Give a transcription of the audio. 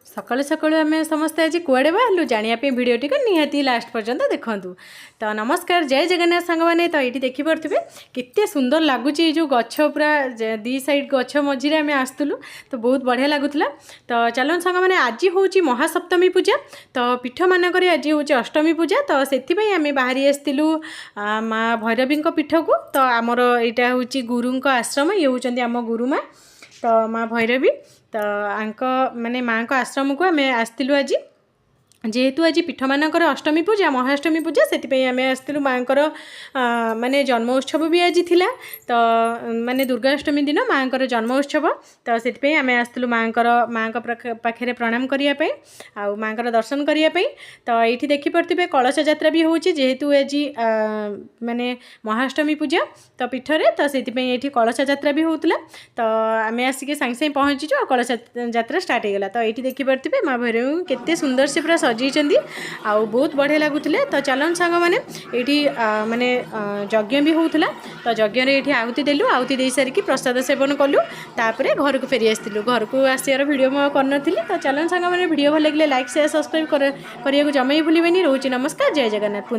सकाळु सकाळु आम समस्ते आज कुआड़े बाहरलु जानापी भिडटी को निहाती लास्ट पर्यंत देखूँ। तो नमस्कार जय जगन्नाथ सांग मैंने तो ये देखिपे केते सुंदर लगुच जो गछ पूरा दी साइड गछ मझे आम आसलु तो बहुत बढ़िया लगुला। तो चलन सांग मैंने आज हूँ महासप्तमी पूजा तो पीठ मानक आज हूँ अष्टमी पूजा तो से आम बाहरी आसलु माँ भैरवी पीठ को। तो आमर यहाँ हूँ गुरु आश्रम ये हूँ आम गुरुमा तो माँ भैरवी तो आंक माने माँ को आश्रम को आम आसलु आज जेहेतु आज पीठ मानक अष्टमी पूजा महाअष्टमी पूजा से आम आसलु माँ माने जन्म उत्सव भी आज थिला। तो माने दुर्गाष्टमी दिन माँ जन्म उत्सव तो से आम आसलु माँ पाखे प्रणाम करने आउ माँ दर्शन करने। तो ये देखिपे कलश यात्रा भी होची जेहेतु आज माने महाअष्टमी पूजा तो पीठ रे तो से ये कलश यात्रा भी होता। तो आम आसिक सागे सागे पहुँचीचु और कलश यात्रा स्टार्ट होगला। तो ये देखिपे माँ भैरवी केते सुंदर से पूरा सजाई आउ बहुत बढ़िया लगुले। तो चलन सांग मैंने ये माने यज्ञ भी होता तो यज्ञ ये आहुति देलु आहुति दे सारिकी प्रसाद सेवन कलु तापर घर को फेरी आसलु। घर को आसार भिडियो मैं करनी। तो चलन सांग मैंने भिडियो भल लगे लाइक शेयर सब्सक्राइब करने को जमा ही भूलें। रोचे नमस्कार जय जगन्नाथ।